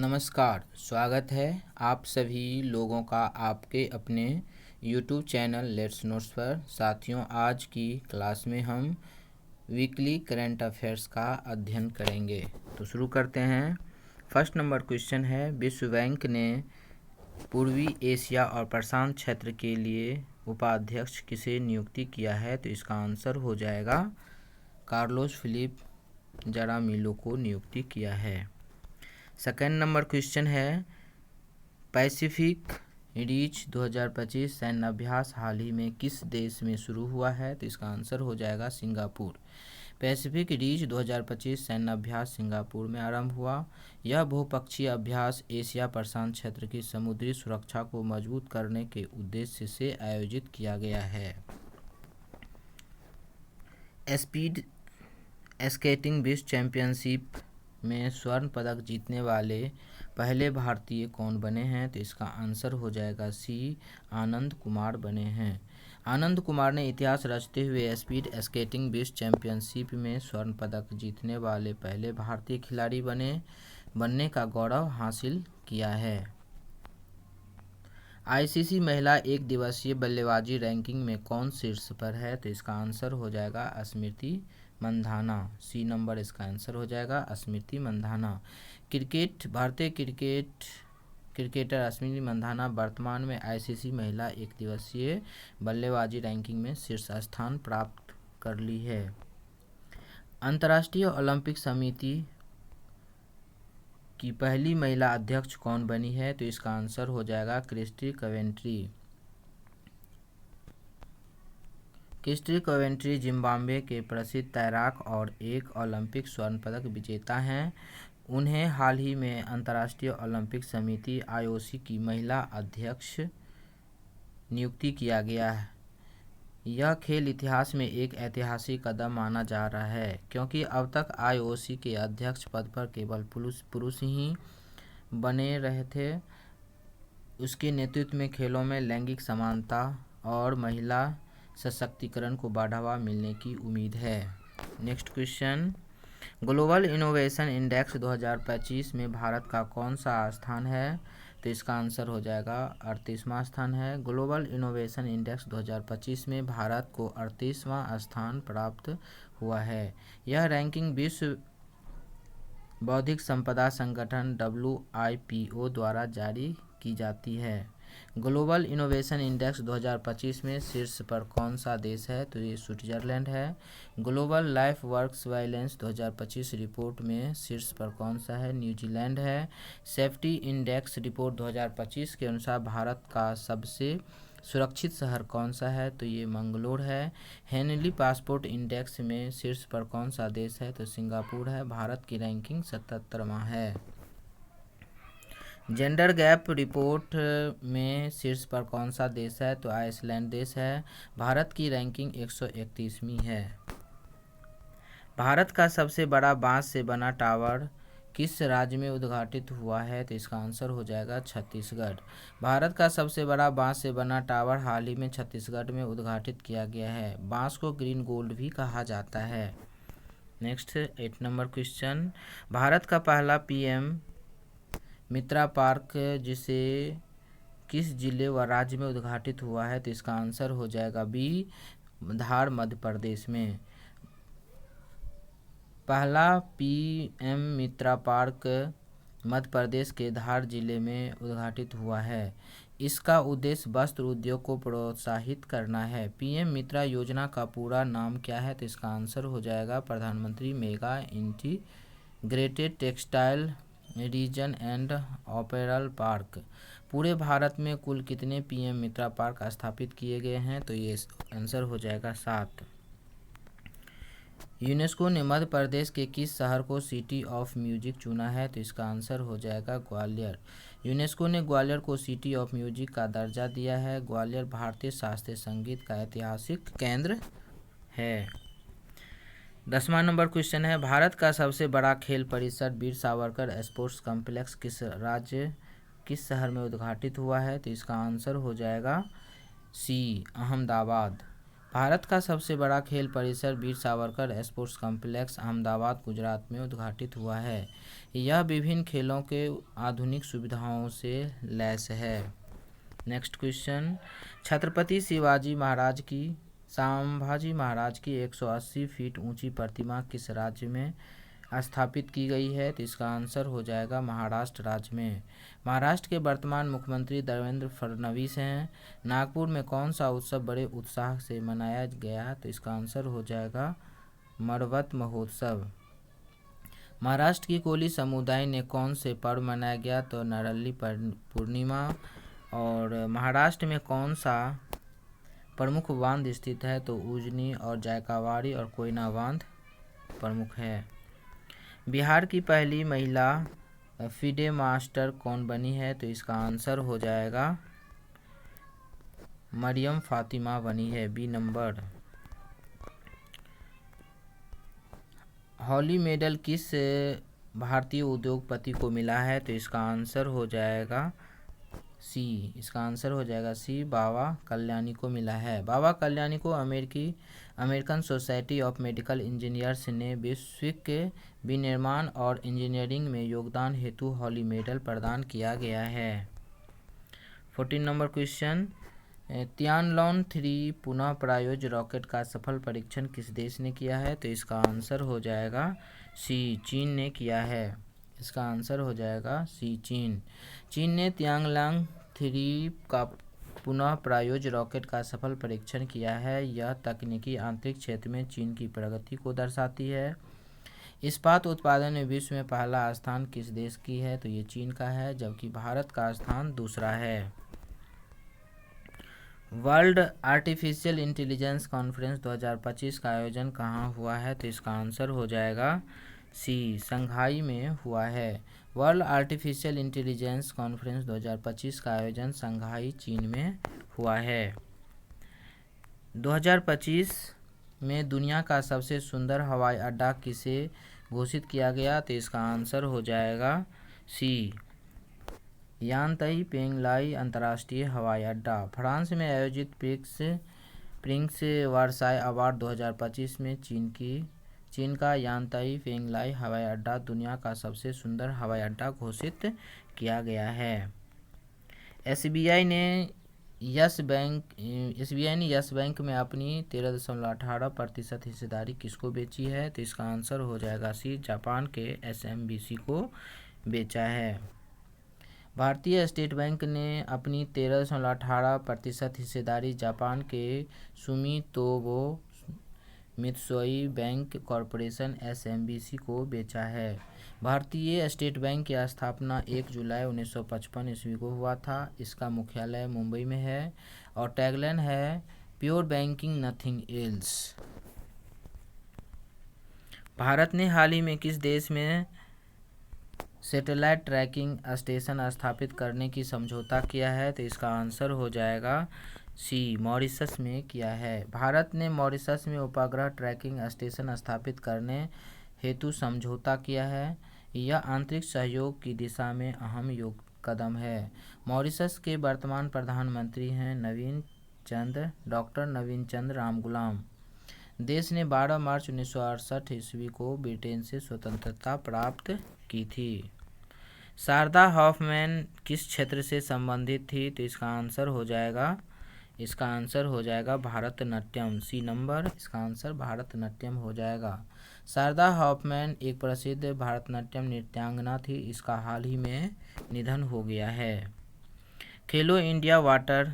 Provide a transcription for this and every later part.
नमस्कार, स्वागत है आप सभी लोगों का आपके अपने YouTube चैनल लेट्स नोट्स पर। साथियों, आज की क्लास में हम वीकली करंट अफेयर्स का अध्ययन करेंगे। तो शुरू करते हैं। फर्स्ट नंबर क्वेश्चन है, विश्व बैंक ने पूर्वी एशिया और प्रशांत क्षेत्र के लिए उपाध्यक्ष किसे नियुक्ति किया है? तो इसका आंसर हो जाएगा कार्लोस फिलिप जारामिलो को नियुक्ति किया है। सेकेंड नंबर क्वेश्चन है, पैसिफिक रिच 2025 सैन्य अभ्यास हाल ही में किस देश में शुरू हुआ है? तो इसका आंसर हो जाएगा सिंगापुर। पैसिफिक रिच 2025 सैन्य अभ्यास सिंगापुर में आरंभ हुआ। यह बहुपक्षीय अभ्यास एशिया प्रशांत क्षेत्र की समुद्री सुरक्षा को मजबूत करने के उद्देश्य से आयोजित किया गया है। स्पीड स्केटिंग विश्व चैंपियनशिप में स्वर्ण पदक जीतने वाले पहले भारतीय कौन बने हैं? तो इसका आंसर हो जाएगा सी, आनंद कुमार बने हैं। आनंद कुमार ने इतिहास रचते हुए स्पीड स्केटिंग विश्व चैंपियनशिप में स्वर्ण पदक जीतने वाले पहले भारतीय खिलाड़ी बनने का गौरव हासिल किया है। आईसीसी महिला एक दिवसीय बल्लेबाजी रैंकिंग में कौन शीर्ष पर है? तो इसका आंसर हो जाएगा स्मृति मंधाना। सी नंबर इसका आंसर हो जाएगा स्मृति मंधाना। भारतीय क्रिकेटर स्मृति मंधाना वर्तमान में आईसीसी महिला एक दिवसीय बल्लेबाजी रैंकिंग में शीर्ष स्थान प्राप्त कर ली है। अंतर्राष्ट्रीय ओलंपिक समिति की पहली महिला अध्यक्ष कौन बनी है? तो इसका आंसर हो जाएगा Christie Coventry. Christie Coventry Zimbabwe के प्रसिद्ध तैराक और एक ओलंपिक स्वर्ण पदक विजेता हैं। उन्हें हाल ही में अंतर्राष्ट्रीय ओलंपिक समिति आईओसी की महिला अध्यक्ष नियुक्ति किया गया है। यह खेल इतिहास में एक ऐतिहासिक कदम माना जा रहा है, क्योंकि अब तक आईओसी के अध्यक्ष पद पर केवल पुरुष ही बने रहे थे। उसके नेतृत्व में खेलों में लैंगिक समानता और महिला सशक्तिकरण को बढ़ावा मिलने की उम्मीद है। Next question, global innovation index 2025 में भारत का कौन सा स्थान है? तो इसका आंसर हो जाएगा 38वां स्थान है। ग्लोबल इनोवेशन इंडेक्स 2025 में भारत को 38वां स्थान प्राप्त हुआ है। यह रैंकिंग विश्व बौद्धिक संपदा संगठन WIPO द्वारा जारी की जाती है। ग्लोबल इनोवेशन इंडेक्स 2025 में शीर्ष पर कौन सा देश है? तो ये स्विट्जरलैंड है। Global life works violence 2025 report में शीर्ष पर कौन सा है? न्यूजीलैंड है। सेफ्टी इंडेक्स रिपोर्ट 2025 के अनुसार भारत का सबसे सुरक्षित शहर कौन सा है? तो ये मंगलोर है। हेनली पासपोर्ट इंडेक्स में शीर्ष पर कौन सा देश है? तो सिंगापुर है। भारत की रैंकिंग 77वां है। जेंडर गैप रिपोर्ट में शीर्ष पर कौन सा देश है? तो आइसलैंड देश है। भारत की रैंकिंग 131वीं है। भारत का सबसे बड़ा बांस से बना टावर किस राज्य में उद्घाटित हुआ है? तो इसका आंसर हो जाएगा छत्तीसगढ़। भारत का सबसे बड़ा बांस से बना टावर हाल ही में छत्तीसगढ़ में उद्घाटित किया गया है। बांस को ग्रीन गोल्ड भी कहा जाता है। नेक्स्ट 8 नंबर क्वेश्चन, भारत का पहला PM मित्रा पार्क जिसे किस जिले व राज्य में उद्घाटित हुआ है? तो इसका आंसर हो जाएगा बी, धार मध्य प्रदेश में। पहला PM मित्रा पार्क मध्य प्रदेश के धार जिले में उद्घाटित हुआ है। इसका उद्देश्य वस्त्र उद्योग को प्रोत्साहित करना है। PM मित्रा योजना का पूरा नाम क्या है? तो इसका आंसर हो जाएगा प्रधानमंत्री mega integrated textile reason and apparel park. पूरे भारत में कुल कितने PM मित्रा पार्क स्थापित किए गए हैं? तो ये आंसर हो जाएगा 7। यूनेस्को ने मध्य प्रदेश के किस शहर को सिटी ऑफ म्यूजिक चुना है? तो इसका आंसर हो जाएगा ग्वालियर। यूनेस्को ने ग्वालियर को सिटी ऑफ म्यूजिक का दर्जा दिया है। ग्वालियर भारतीय शास्त्रीय संगीत का ऐतिहासिक केंद्र है। 10वां नंबर क्वेश्चन है, भारत का सबसे बड़ा खेल परिसर वीर सावरकर स्पोर्ट्स कॉम्प्लेक्स किस शहर में उद्घाटित हुआ है? तो इसका आंसर हो जाएगा सी, अहमदाबाद। भारत का सबसे बड़ा खेल परिसर वीर सावरकर स्पोर्ट्स कॉम्प्लेक्स अहमदाबाद गुजरात में उद्घाटित हुआ है। यह विभिन्न खेलों के आधुनिक सुविधाओं से लैस है। नेक्स्ट क्वेश्चन, छत्रपति संभाजी महाराज की 180 फीट ऊंची प्रतिमा किस राज्य में स्थापित की गई है? तो इसका आंसर हो जाएगा महाराष्ट्र राज्य में। महाराष्ट्र के वर्तमान मुख्यमंत्री देवेंद्र फडणवीस हैं। नागपुर में कौन सा उत्सव बड़े उत्साह से मनाया गया? तो इसका आंसर हो जाएगा मड़वत महोत्सव। महाराष्ट्र की कोली समुदाय ने कौन से पर्व मनाया गया? तो नारली पूर्णिमा। और महाराष्ट्र में कौन सा प्रमुख बांध स्थित है? तो उजनी और जायकावाड़ी और कोयना बांध प्रमुख है। बिहार की पहली महिला फिडे मास्टर कौन बनी है? तो इसका आंसर हो जाएगा मरियम फातिमा बनी है, बी नंबर। हॉली मेडल किस भारतीय उद्योगपति को मिला है? तो इसका आंसर हो जाएगा सी। इसका आंसर हो जाएगा सी, बाबा कल्याणी को मिला है। बाबा कल्याणी को American society of medical engineers ने वैश्विक विनिर्माण और इंजीनियरिंग में योगदान हेतु हॉली मेडल प्रदान किया गया है। 14 नंबर क्वेश्चन, तियानलोन 3 पुनः प्रायोज्य रॉकेट का सफल परीक्षण किस देश ने किया है? तो इसका आंसर हो जाएगा सी, चीन ने किया है। इसका आंसर हो जाएगा सी, चीन। चीन ने तियानलोन 3 का पुनः प्रायोज्य रॉकेट का सफल परीक्षण किया है। यह तकनीकी आंतरिक क्षेत्र में चीन की प्रगति को दर्शाती है। इस्पात उत्पादन में विश्व में पहला स्थान किस देश की है? तो ये चीन का है, जबकि भारत का स्थान दूसरा है। वर्ल्ड आर्टिफिशियल इंटेलिजेंस कॉन्फ्रेंस 2025 का आयोजन कहाँ हुआ है? तो इसका आंसर हो जाएगा सी, शंघाई में हुआ है। वर्ल्ड आर्टिफिशियल इंटेलिजेंस कॉन्फ्रेंस 2025 का आयोजन शंघाई, चीन में हुआ है। 2025 में दुनिया का सबसे सुंदर हवाई अड्डा किसे घोषित किया गया? तो इसका आंसर हो जाएगा सी, यांताई पेंगलाई अंतर्राष्ट्रीय हवाई अड्डा। फ्रांस में आयोजित प्रिंक्स वर्साई अवार्ड 2025 में चीन का यांताई पेंगलाई हवाई अड्डा दुनिया का सबसे सुंदर हवाई अड्डा घोषित किया गया है। एसबीआई ने यस बैंक में अपनी 13.18% हिस्सेदारी किसको बेची है? तो इसका आंसर हो जाएगा सी, जापान के एसएमबीसी को बेचा है। भारतीय स्टेट बैंक ने अपनी 13.18% हिस्सेदारी जापान के Sumitomo Mitsui bank corporation SMBC को बेचा है। भारतीय स्टेट बैंक की स्थापना 1 जुलाई 1955 ईस्वी को हुआ था। इसका मुख्यालय मुंबई में है और टैगलाइन है pure banking nothing else. Bharat ने हाल ही में किस देश में सैटेलाइट ट्रैकिंग स्टेशन स्थापित करने की समझौता किया है? तो इसका आंसर हो जाएगा सी, मॉरिशस में किया है। भारत ने मॉरिशस में उपग्रह ट्रैकिंग स्टेशन स्थापित करने हेतु समझौता किया है। यह आंतरिक सहयोग की दिशा में अहम कदम है। मॉरिशस के वर्तमान प्रधानमंत्री हैं डॉक्टर नवीन चंद्र रामगुलाम। देश ने 12 मार्च 1968 ईस्वी को ब्रिटेन से स्वतंत्रता प्राप्त की थी। शारदा हॉफमैन किस क्षेत्र से संबंधित थी? तो इसका आंसर हो जाएगा भारतनाट्यम, सी नंबर। इसका आंसर भारतनाट्यम हो जाएगा। शारदा हॉफमैन एक प्रसिद्ध भारतनाट्यम नृत्यांगना थी। इसका हाल ही में निधन हो गया है। खेलो India water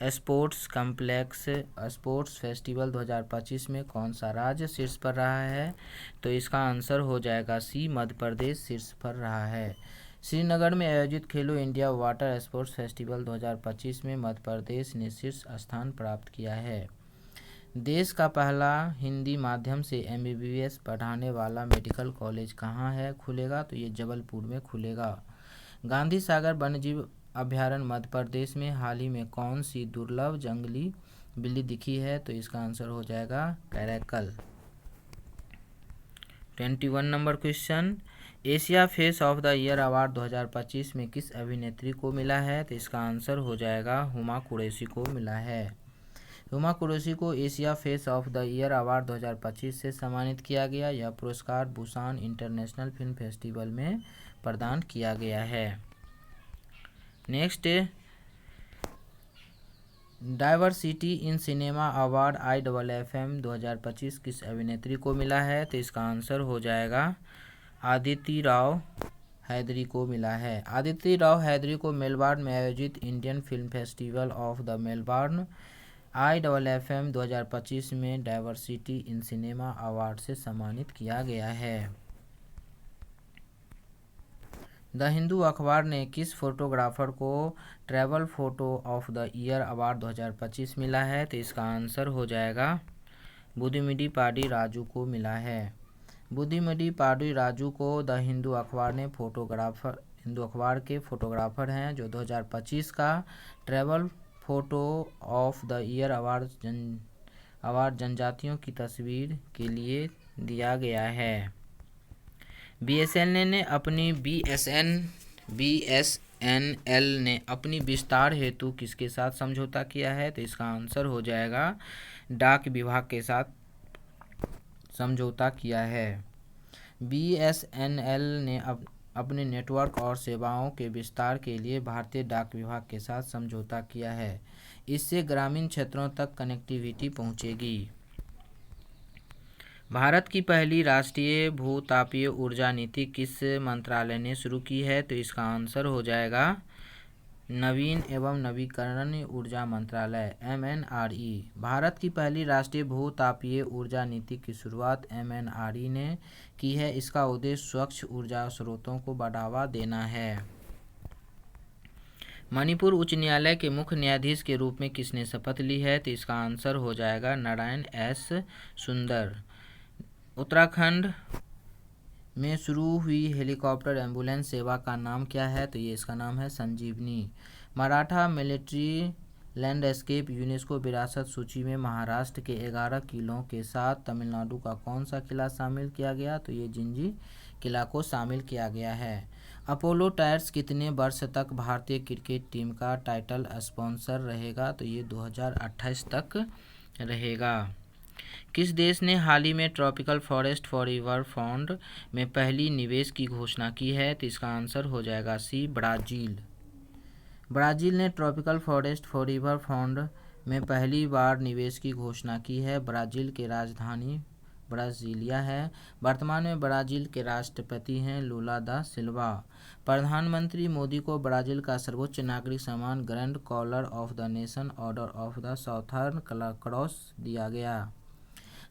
sports complex sports festival 2025 में कौन सा राज्य शीर्ष पर रहा है? तो इसका आंसर हो जाएगा सी, मध्य प्रदेश शीर्ष पर रहा है। श्रीनगर में आयोजित खेलो इंडिया वाटर स्पोर्ट्स फेस्टिवल 2025 में मध्य प्रदेश ने शीर्ष स्थान प्राप्त किया है। देश का पहला हिंदी माध्यम से एमबीबीएस पढ़ाने वाला मेडिकल कॉलेज कहाँ खुलेगा? तो ये जबलपुर में खुलेगा। गांधी सागर वन्यजीव अभ्यारण्य मध्य प्रदेश में हाल ही में कौन सी दुर्लभ जंगली बिल्ली दिखी है? तो इसका आंसर हो जाएगा caracal. 21 number question, Asia face of the year award 2025 में किस अभिनेत्री को मिला है? तो इसका आंसर हो जाएगा हुमा कुरैशी को मिला है। हुमा कुरैशी को Asia face of the year award 2025 से सम्मानित किया गया। यह पुरस्कार बुसान इंटरनेशनल फिल्म फेस्टिवल में प्रदान किया गया है। Next, diversity in cinema award IFFM 2025 किस अभिनेत्री को मिला है? तो इसका आंसर हो जाएगा आदिति राव हैदरी को मिला है। आदिति राव हैदरी को मेलबर्न में आयोजित Indian film festival of the Melbourne IFFM 2025 में डाइवर्सिटी इन सिनेमा अवार्ड से सम्मानित किया गया है। द हिंदू अखबार ने किस फोटोग्राफर को travel photo of the year award 2025 मिला है? तो इसका आंसर हो जाएगा बुद्धिमिडी पाडी राजू को मिला है। बुद्धिमिडी पाडी राजू को द हिंदू अखबार ने हिंदू अखबार के फोटोग्राफर हैं जो 2025 का travel photo of the year award जनजातियों की तस्वीर के लिए दिया गया है। BSNL ने अपनी विस्तार हेतु किसके साथ समझौता किया है? तो इसका आंसर हो जाएगा डाक विभाग के साथ समझौता किया है। BSNL ने अपने नेटवर्क और सेवाओं के विस्तार के लिए भारतीय डाक विभाग के साथ समझौता किया है। इससे ग्रामीण क्षेत्रों तक कनेक्टिविटी पहुंचेगी। भारत की पहली राष्ट्रीय भू-तापीय ऊर्जा नीति किस मंत्रालय ने शुरू की है? तो इसका आंसर हो जाएगा नवीन एवं नवीकरणीय ऊर्जा मंत्रालय MNRE। भारत की पहली राष्ट्रीय भू-तापीय ऊर्जा नीति की शुरुआत MNRE ने की है। इसका उद्देश्य स्वच्छ ऊर्जा स्रोतों को बढ़ावा देना है। मणिपुर उच्च न्यायालय के मुख्य न्यायाधीश के रूप में किसने शपथ ली है? तो इसका आंसर हो जाएगा नारायण S. सुंदर। उत्तराखंड में शुरू हुई हेलीकॉप्टर एम्बुलेंस सेवा का नाम क्या है? तो ये इसका नाम है संजीवनी। मराठा मिलिट्री लैंडस्केप यूनेस्को विरासत सूची में महाराष्ट्र के 11 किलों के साथ तमिलनाडु का कौन सा किला शामिल किया गया? तो ये जिंजी किला को शामिल किया गया है। अपोलो टायर्स कितने वर्ष तक भारतीय क्रिकेट टीम का टाइटल स्पॉन्सर रहेगा? तो ये 2028 तक रहेगा। किस देश ने हाल ही में ट्रॉपिकल फॉरेस्ट फॉरएवर फंड में पहली निवेश की घोषणा की है? तो इसका आंसर हो जाएगा C. ब्राज़ील। ब्राज़ील ने ट्रॉपिकल फॉरेस्ट फॉरएवर फंड में पहली बार निवेश की घोषणा की है। ब्राज़ील की राजधानी ब्राज़ीलिया है। वर्तमान में ब्राज़ील के राष्ट्रपति हैं लूला दा सिल्वा। प्रधानमंत्री मोदी को ब्राज़ील का सर्वोच्च नागरिक सम्मान grand collar of the nation order of the southern cross दिया गया।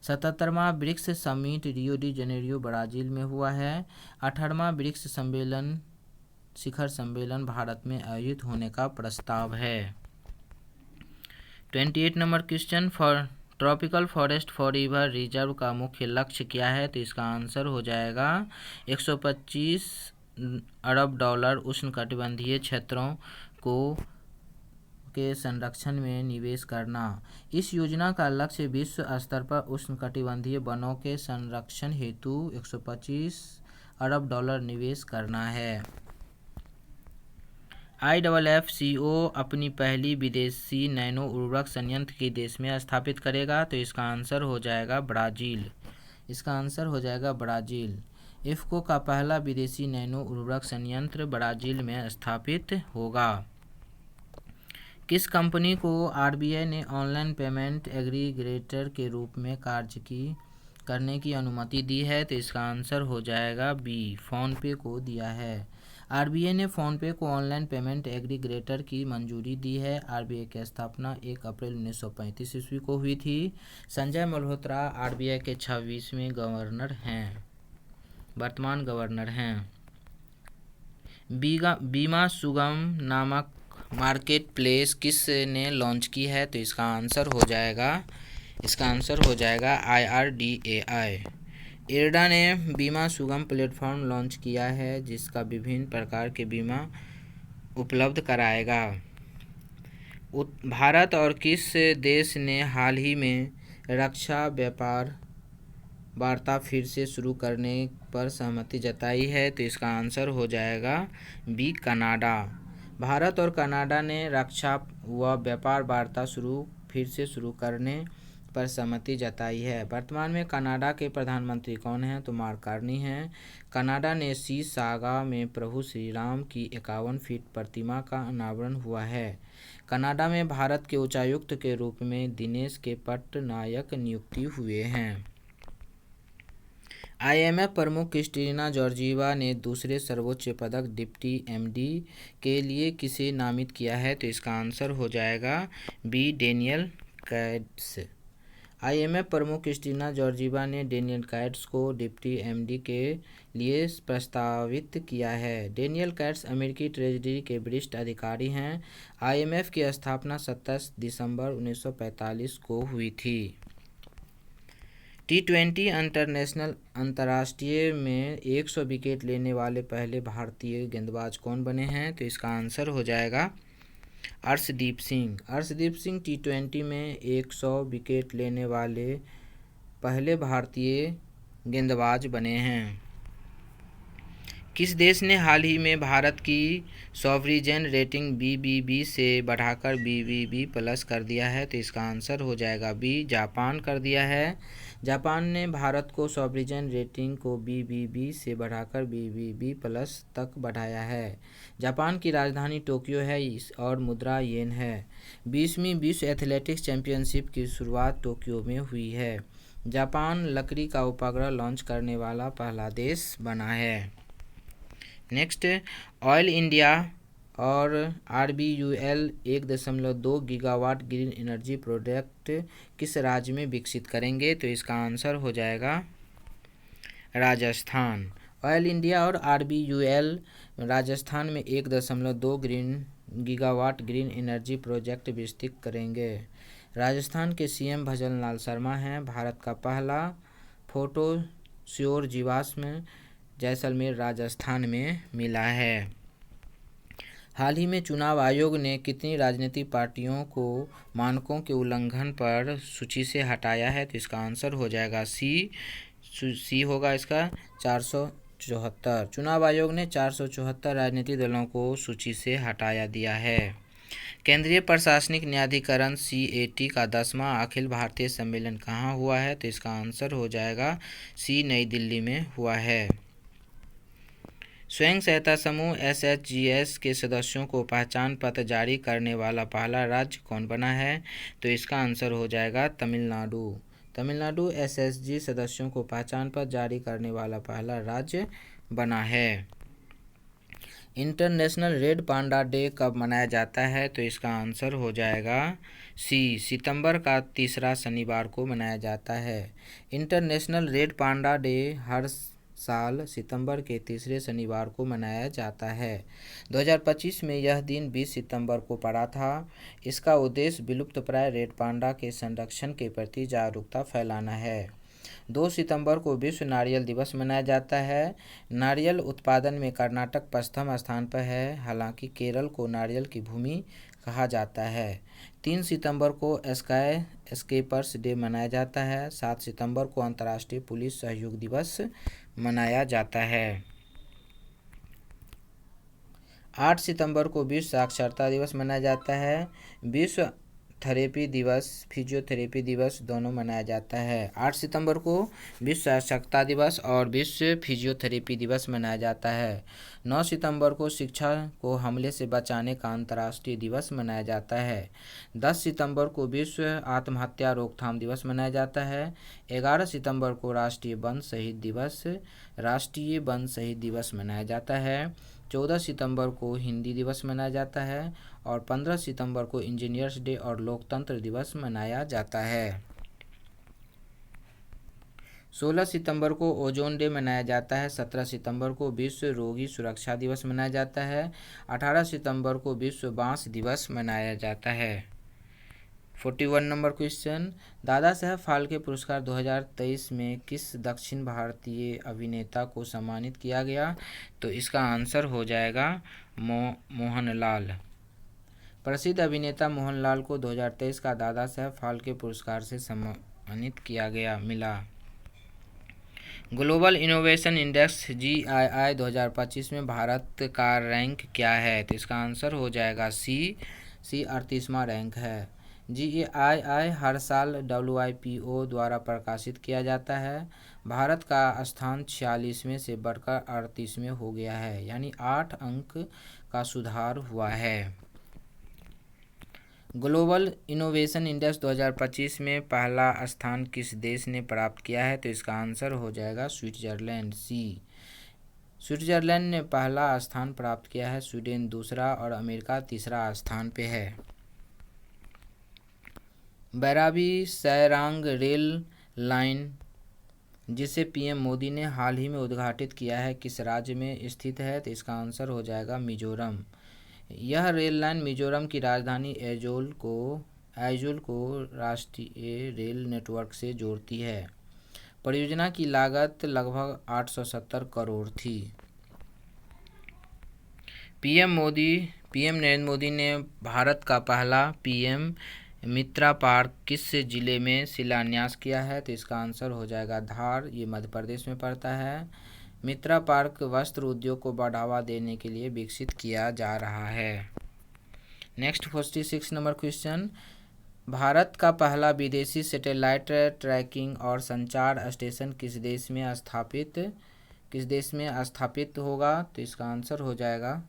77वां BRICS summit Rio de Janeiro Brazil में हुआ है। 18वां ब्रिक्स शिखर सम्मेलन भारत में आयोजित होने का प्रस्ताव है। 28 number question, tropical forest forever reserve का मुख्य लक्ष्य क्या है? तो इसका आंसर हो जाएगा $125 अरब उष्णकटिबंधीय क्षेत्रों के संरक्षण में निवेश करना। इस योजना का लक्ष्य विश्व स्तर पर उष्णकटिबंधीय वनों के संरक्षण हेतु $125 अरब निवेश करना है। IFFCO अपनी पहली विदेशी नैनो उर्वरक संयंत्र के देश में स्थापित करेगा। तो इसका आंसर हो जाएगा ब्राज़ील। इसका आंसर हो जाएगा ब्राज़ील। इफ्को का पहला विदेशी नैनो उर्वरक संयंत्र ब्राज़ील में स्थापित होगा। किस कंपनी को RBI ने ऑनलाइन पेमेंट एग्रीगेटर के रूप में कार्य करने की अनुमति दी है? तो इसका आंसर हो जाएगा B. फ़ोनपे को दिया है। RBI ने फ़ोनपे को ऑनलाइन पेमेंट एग्रीगेटर की मंजूरी दी है। RBI की स्थापना 1 अप्रैल 1935 ईस्वी को हुई थी। संजय मल्होत्रा RBI के 26वें गवर्नर हैं, वर्तमान गवर्नर हैं। बीमा सुगम नामक मार्केट प्लेस किस ने लॉन्च की है? तो इसका आंसर हो जाएगा IRDAI। IRDA ने बीमा सुगम प्लेटफॉर्म लॉन्च किया है जिसका विभिन्न प्रकार के बीमा उपलब्ध कराएगा। भारत और किस देश ने हाल ही में रक्षा व्यापार वार्ता फिर से शुरू करने पर सहमति जताई है? तो इसका आंसर हो जाएगा B. कनाडा। भारत और कनाडा ने रक्षा व व्यापार वार्ता शुरू फिर से शुरू करने पर सहमति जताई है। वर्तमान में कनाडा के प्रधानमंत्री कौन हैं? तो मार्क कार्नी हैं। कनाडा ने सीसागा में प्रभु श्री राम की 51 फीट प्रतिमा का अनावरण हुआ है। कनाडा में भारत के उच्चायुक्त के रूप में दिनेश के पटनायक नियुक्ति हुए हैं। IMF प्रमुख क्रिस्टिना जॉर्जिवा ने दूसरे सर्वोच्च पदक डिप्टी MD के लिए किसे नामित किया है? तो इसका आंसर हो जाएगा बी, डेनियल कैट्स। IMF प्रमुख क्रिस्टिना जॉर्जिवा ने डेनियल कैट्स को डिप्टी MD के लिए प्रस्तावित किया है। डेनियल कैट्स अमेरिकी ट्रेजरी के वरिष्ठ अधिकारी हैं। IMF की स्थापना 27 दिसंबर 1945 को हुई थी। T20 इंटरनेशनल अंतर्राष्ट्रीय में 100 विकेट लेने वाले पहले भारतीय गेंदबाज कौन बने हैं? तो इसका आंसर हो जाएगा अर्शदीप सिंह। अर्शदीप सिंह T20 में 100 विकेट लेने वाले पहले भारतीय गेंदबाज बने हैं। किस देश ने हाल ही में भारत की सॉवरिजन रेटिंग BBB से बढ़ाकर BBB+ कर दिया है? तो इसका आंसर हो जाएगा बी, जापान कर दिया है। जापान ने भारत को सॉवरिजन रेटिंग को BBB से बढ़ाकर BBB+ तक बढ़ाया है। जापान की राजधानी टोक्यो है और मुद्रा येन है। 20वीं विश्व एथलेटिक्स चैंपियनशिप की शुरुआत टोक्यो में हुई है। जापान लकड़ी का उपग्रह लॉन्च करने वाला पहला देश बना है। नेक्स्ट, ऑयल इंडिया और RBUL 1.2 gigawatt green energy project किस राज्य में विकसित करेंगे? तो इसका आंसर हो जाएगा राजस्थान। ऑयल इंडिया और RBUL राजस्थान में 1.2 गीगावाट ग्रीन एनर्जी प्रोजेक्ट विकसित करेंगे। राजस्थान के CM भजन लाल शर्मा हैं। भारत का पहला फोटो श्योर जीवाश्म जैसलमेर राजस्थान में मिला है। हाल ही में चुनाव आयोग ने कितनी राजनीतिक पार्टियों को मानकों के उल्लंघन पर सूची से हटाया है? तो इसका आंसर हो जाएगा सी होगा इसका 474। चुनाव आयोग ने 474 राजनीतिक दलों को सूची से हटाया दिया है। केंद्रीय प्रशासनिक न्यायाधिकरण CAT का 10वां अखिल भारतीय सम्मेलन कहाँ हुआ है? तो इसका आंसर हो जाएगा सी, नई दिल्ली में हुआ है। स्वयं सहायता समूह SHGS के सदस्यों को पहचान पत्र जारी करने वाला पहला राज्य कौन बना है? तो इसका आंसर हो जाएगा तमिलनाडु। तमिलनाडु SHG सदस्यों को पहचान पत्र जारी करने वाला पहला राज्य बना है। इंटरनेशनल रेड पांडा डे कब मनाया जाता है? तो इसका आंसर हो जाएगा सी, सितंबर का तीसरा शनिवार को मनाया जाता है। इंटरनेशनल रेड पांडा डे हर साल सितंबर के तीसरे शनिवार को मनाया जाता है। 2025 में यह दिन 20 सितंबर को पड़ा था। इसका उद्देश्य विलुप्तप्राय रेड पांडा के संरक्षण के प्रति जागरूकता फैलाना है। 2 सितंबर को विश्व नारियल दिवस मनाया जाता है। नारियल उत्पादन में कर्नाटक प्रथम स्थान पर है, हालांकि केरल को नारियल की भूमि कहा जाता है। 3 सितंबर को स्काई स्केपर्स डे मनाया जाता है। 7 सितंबर को अंतर्राष्ट्रीय पुलिस सहयोग दिवस मनाया जाता है। 8 सितंबर को विश्व साक्षरता दिवस मनाया जाता है। विश्व थेरेपी दिवस, फिजियोथेरेपी दिवस दोनों मनाया जाता है। 8 सितंबर को विश्व साक्षरता दिवस और विश्व फिजियोथेरेपी दिवस मनाया जाता है। 9 सितंबर को शिक्षा को हमले से बचाने का अंतर्राष्ट्रीय दिवस मनाया जाता है। 10 सितंबर को विश्व आत्महत्या रोकथाम दिवस मनाया जाता है। 11 सितंबर को राष्ट्रीय वन शहीद दिवस मनाया जाता है। 14 सितंबर को हिंदी दिवस मनाया जाता है और 15 सितंबर को इंजीनियर्स डे और लोकतंत्र दिवस मनाया जाता है। 16 सितंबर को ओजोन डे मनाया जाता है। 17 सितंबर को विश्व रोगी सुरक्षा दिवस मनाया जाता है। 18 सितंबर को विश्व बांस दिवस मनाया जाता है। 41 नंबर क्वेश्चन, दादा साहब फाल्के पुरस्कार 2023 में किस दक्षिण भारतीय अभिनेता को सम्मानित किया गया? तो इसका आंसर हो जाएगा मोहनलाल। प्रसिद्ध अभिनेता मोहनलाल को 2023 का दादा साहब फाल्के पुरस्कार से सम्मानित किया मिला। ग्लोबल इनोवेशन इंडेक्स GII 2025 में भारत का रैंक क्या है? तो इसका आंसर हो जाएगा सी 38वां रैंक है। GAII हर साल WIPO द्वारा प्रकाशित किया जाता है। भारत का स्थान 46वें से बढ़कर 38वें हो गया है, यानी 8 अंक का सुधार हुआ है। ग्लोबल इनोवेशन इंडेक्स 2025 में पहला स्थान किस देश ने प्राप्त किया है? तो इसका आंसर हो जाएगा स्विट्जरलैंड, सी। स्विट्जरलैंड ने पहला स्थान प्राप्त किया है, स्वीडन दूसरा और अमेरिका तीसरा स्थान पे है। बैराबी सैरांग रेल लाइन, जिसे पीएम मोदी ने हाल ही में उद्घाटित किया है, किस राज्य में स्थित है? तो इसका आंसर हो जाएगा मिजोरम। यह रेल लाइन मिजोरम की राजधानी आइजोल को राष्ट्रीय रेल नेटवर्क से जोड़ती है। परियोजना की लागत लगभग 870 करोड़ थी। पीएम नरेंद्र मोदी ने भारत का पहला पीएम मित्रा पार्क किस जिले में शिलान्यास किया है? तो इसका आंसर हो जाएगा धार, ये मध्य प्रदेश में पड़ता है। मित्रा पार्क वस्त्र उद्योग को बढ़ावा देने के लिए विकसित किया जा रहा है। नेक्स्ट 46 नंबर क्वेश्चन, भारत का पहला विदेशी सैटेलाइट ट्रैकिंग और संचार स्टेशन किस देश में स्थापित होगा? तो इसका आंसर हो जाएगा,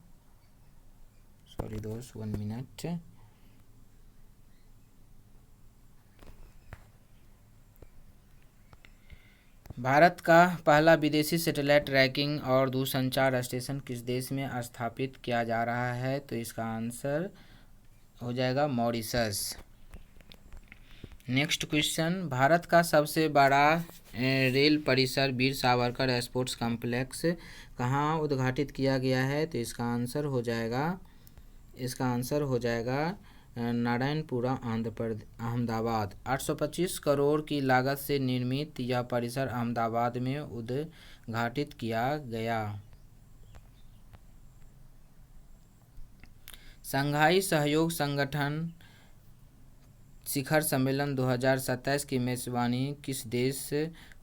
सॉरी दोस्त 1 मिनट, भारत का पहला विदेशी सैटेलाइट ट्रैकिंग और दूरसंचार स्टेशन किस देश में स्थापित किया जा रहा है? तो इसका आंसर हो जाएगा मॉरिशस। नेक्स्ट क्वेश्चन, भारत का सबसे बड़ा रेल परिसर वीर सावरकर स्पोर्ट्स कॉम्प्लेक्स कहाँ उद्घाटित किया गया है? तो इसका आंसर हो जाएगा नारायणपुरा अहमदाबाद। 825 करोड़ की लागत से निर्मित यह परिसर अहमदाबाद में उद्घाटित किया गया। शंघाई सहयोग संगठन शिखर सम्मेलन 2027 की मेजबानी किस देश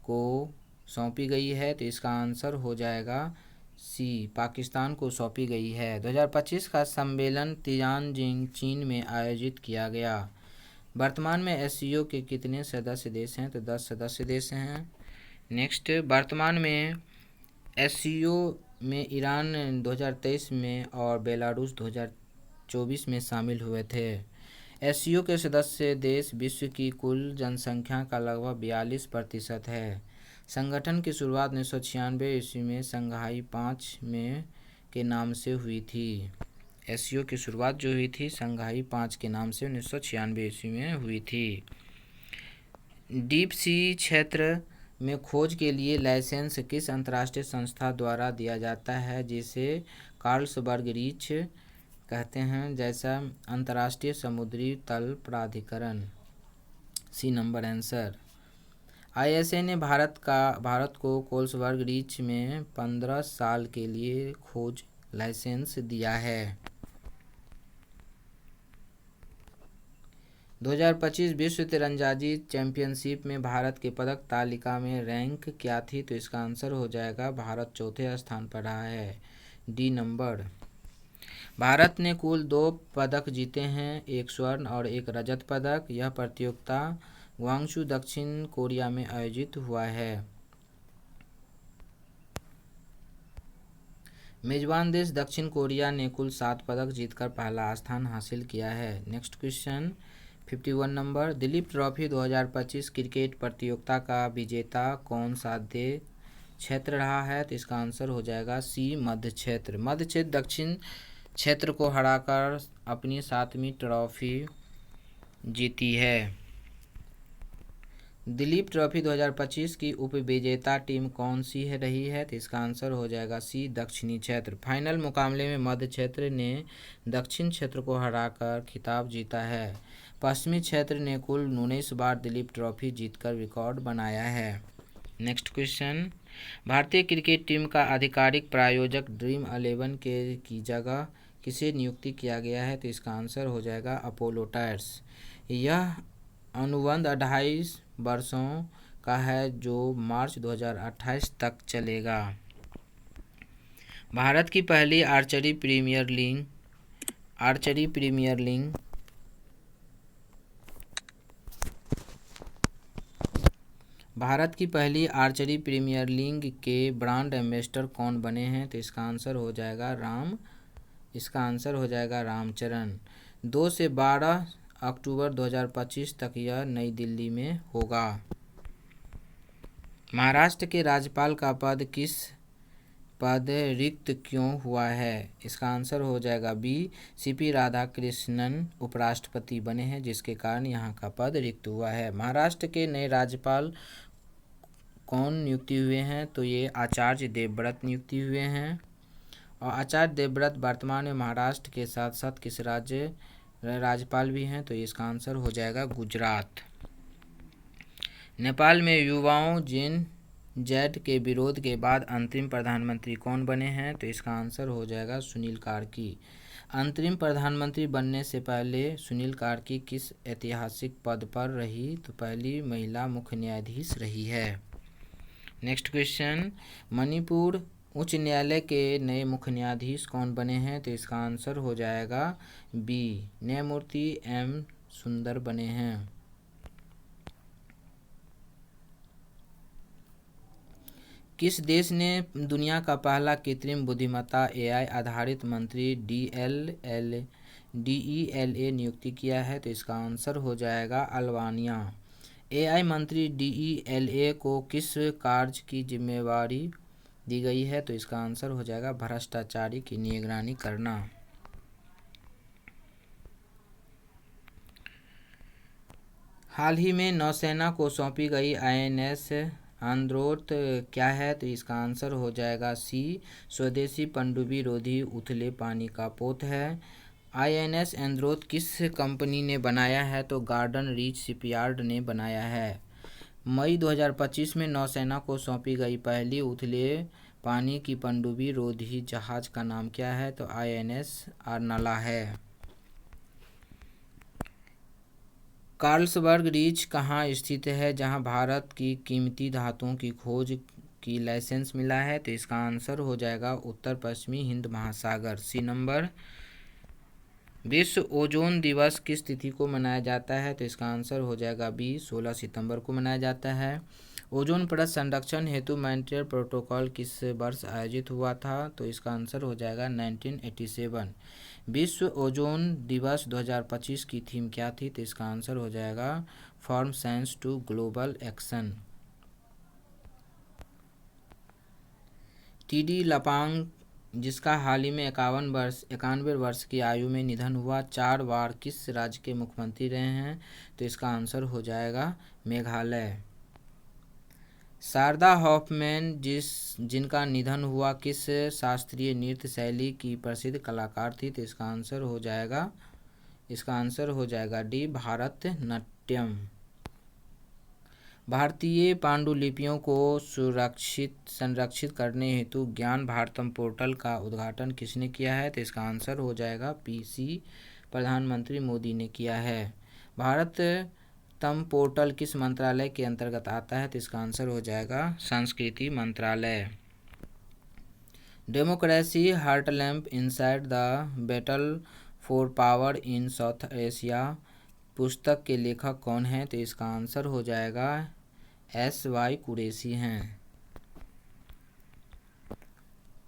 को सौंपी गई है? तो इसका आंसर हो जाएगा सी, पाकिस्तान को सौंपी गई है। 2025 का सम्मेलन तियानजिन चीन में आयोजित किया गया। वर्तमान में एससीओ के कितने सदस्य देश हैं? तो 10 सदस्य देश हैं। नेक्स्ट, वर्तमान में एससीओ में ईरान 2023 में और बेलारूस 2024 में शामिल हुए थे। एससीओ के सदस्य देश विश्व की कुल जनसंख्या का लगभग 42% है। संगठन की शुरुआत 1996 ईस्वी में शंघाई 5 में के नाम से हुई थी। एससीओ की शुरुआत जो हुई थी शंघाई 5 के नाम से 1996 ईस्वी में हुई थी। डीप सी क्षेत्र में खोज के लिए लाइसेंस किस अंतर्राष्ट्रीय संस्था द्वारा दिया जाता है, जिसे कार्लसबर्ग रीच कहते हैं, जैसा अंतर्राष्ट्रीय समुद्री तल प्राधिकरण? सी नंबर आंसर। आईएसए ने भारत को कार्लसबर्ग रीच में 15 साल के लिए खोज लाइसेंस दिया है। 2025 विश्व तीरंदाजी चैंपियनशिप में भारत के पदक तालिका में रैंक क्या थी? तो इसका आंसर हो जाएगा भारत चौथे स्थान पर रहा है, डी नंबर। भारत ने कुल 2 पदक जीते हैं, 1 स्वर्ण और 1 रजत पदक। यह प्रतियोगिता ग्वांगझू दक्षिण कोरिया में आयोजित हुआ है। मेजबान देश दक्षिण कोरिया ने कुल 7 पदक जीतकर पहला स्थान हासिल किया है। Next question 51 number, Dilip trophy 2025 cricket प्रतियोगिता का विजेता कौन सा क्षेत्र रहा है? तो इसका आंसर हो जाएगा सी, मध्य क्षेत्र। मध्य क्षेत्र दक्षिण क्षेत्र को हराकर अपनी 7वीं ट्रॉफी जीती है। दिलीप ट्रॉफी 2025 की उपविजेता टीम कौन सी रही है? तो इसका आंसर हो जाएगा सी, दक्षिणी क्षेत्र। फाइनल मुकाबले में मध्य क्षेत्र ने दक्षिण क्षेत्र को हराकर खिताब जीता है। पश्चिमी क्षेत्र ने कुल 19 बार दिलीप ट्रॉफी जीतकर रिकॉर्ड बनाया है। नेक्स्ट क्वेश्चन, भारतीय क्रिकेट टीम का आधिकारिक प्रायोजक ड्रीम 11 की जगह किसे नियुक्ति किया गया है? तो इसका आंसर हो जाएगा अपोलो टायर्स। यह अनुबंध 28 वर्षों का है, जो मार्च 2028 तक चलेगा। भारत की पहली आर्चरी प्रीमियर लीग भारत की पहली आर्चरी प्रीमियर लीग के ब्रांड एम्बेसडर कौन बने हैं? तो इसका आंसर हो जाएगा रामचरण। 2 से 12 अक्टूबर 2025 तक यह नई दिल्ली में होगा। महाराष्ट्र के राज्यपाल का पद रिक्त क्यों हुआ है? इसका आंसर हो जाएगा बी। सीपी राधाकृष्णन उपराष्ट्रपति बने हैं, जिसके कारण यहाँ का पद रिक्त हुआ है। महाराष्ट्र के नए राज्यपाल कौन नियुक्ति हुए हैं? तो ये आचार्य देवव्रत नियुक्ति हुए हैं। और आचार्य देवव्रत वर्तमान में महाराष्ट्र के साथ साथ किस राज्य राज्यपाल भी हैं? तो इसका आंसर हो जाएगा गुजरात। नेपाल में युवाओं जेड के विरोध के बाद अंतरिम प्रधानमंत्री कौन बने हैं? तो इसका आंसर हो जाएगा सुनील कार्की। अंतरिम प्रधानमंत्री बनने से पहले सुनील कार्की किस ऐतिहासिक पद पर रही? तो पहली महिला मुख्य न्यायाधीश रही है। नेक्स्ट क्वेश्चन, मणिपुर उच्च न्यायालय के नए मुख्य न्यायाधीश कौन बने हैं? तो इसका आंसर हो जाएगा बी। न्यायमूर्ति एम सुंदर बने हैं। किस देश ने दुनिया का पहला कृत्रिम बुद्धिमत्ता एआई आधारित मंत्री DELA नियुक्ति किया है? तो इसका आंसर हो जाएगा अल्बानिया। एआई मंत्री DELA को किस कार्य की जिम्मेवारी दी गई है? तो इसका आंसर हो जाएगा भ्रष्टाचारी की निगरानी करना। हाल ही में नौसेना को सौंपी गई INS आंद्रोथ क्या है? तो इसका आंसर हो जाएगा सी। स्वदेशी पनडुब्बी रोधी उथले पानी का पोत है। INS आंद्रोथ किस कंपनी ने बनाया है? तो गार्डन रीच शिपयार्ड ने बनाया है। मई 2025 में नौसेना को सौंपी गई पहली उथले पानी की पनडुब्बी रोधी जहाज का नाम क्या है? तो INS आर्नाला है। कार्लसबर्ग रीच कहाँ स्थित है जहाँ भारत की कीमती धातुओं की खोज की लाइसेंस मिला है? तो इसका आंसर हो जाएगा उत्तर पश्चिमी हिंद महासागर। सी नंबर। विश्व ओजोन दिवस किस तिथि को मनाया जाता है? तो इसका आंसर हो जाएगा बी। 16 सितंबर को मनाया जाता है। ओजोन परत संरक्षण हेतु मॉन्ट्रियल प्रोटोकॉल किस वर्ष आयोजित हुआ था? तो इसका आंसर हो जाएगा 1987। विश्व ओजोन दिवस 2025 की थीम क्या थी? तो इसका आंसर हो जाएगा from science to global action. TD Lapang, जिसका हाल ही में 91 वर्ष की आयु में निधन हुआ, 4 बार किस राज्य के मुख्यमंत्री रहे हैं? तो इसका आंसर हो जाएगा मेघालय। शारदा हॉफमैन जिनका निधन हुआ, किस शास्त्रीय नृत्य शैली की प्रसिद्ध कलाकार थी? तो इसका आंसर हो जाएगा डी। भारतनाट्यम। भारतीय पांडुलिपियों को संरक्षित करने हेतु ज्ञान भारतम पोर्टल का उद्घाटन किसने किया है? तो इसका आंसर हो जाएगा PC प्रधानमंत्री मोदी ने किया है। भारतम पोर्टल किस मंत्रालय के अंतर्गत आता है? तो इसका आंसर हो जाएगा संस्कृति मंत्रालय। Democracy heartland inside the battle for power in south Asia पुस्तक के लेखक कौन हैं? तो इसका आंसर हो जाएगा SY कुरैशी हैं।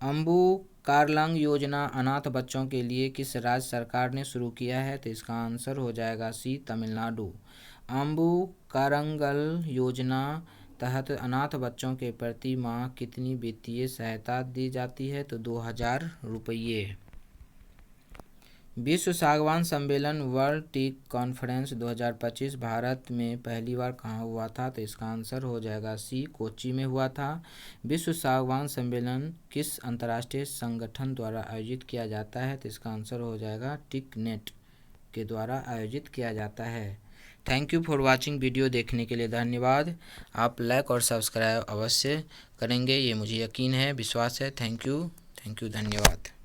अम्बु कारलंग योजना अनाथ बच्चों के लिए किस राज्य सरकार ने शुरू किया है? तो इसका आंसर हो जाएगा सी। तमिलनाडु। अम्बु कारंगल योजना तहत अनाथ बच्चों के प्रति माह कितनी वित्तीय सहायता दी जाती है? तो 2000 रुपये। विश्व सागवान सम्मेलन वर्ल्ड टीक कॉन्फ्रेंस 2025 भारत में पहली बार कहाँ हुआ था? तो इसका आंसर हो जाएगा सी। कोच्चि में हुआ था। विश्व सागवान सम्मेलन किस अंतर्राष्ट्रीय संगठन द्वारा आयोजित किया जाता है? तो इसका आंसर हो जाएगा टिकनेट के द्वारा आयोजित किया जाता है। Thank you for watching. Video देखने के लिए धन्यवाद। आप लाइक और सब्सक्राइब अवश्य करेंगे, ये मुझे यकीन है, विश्वास है। थैंक यू, धन्यवाद।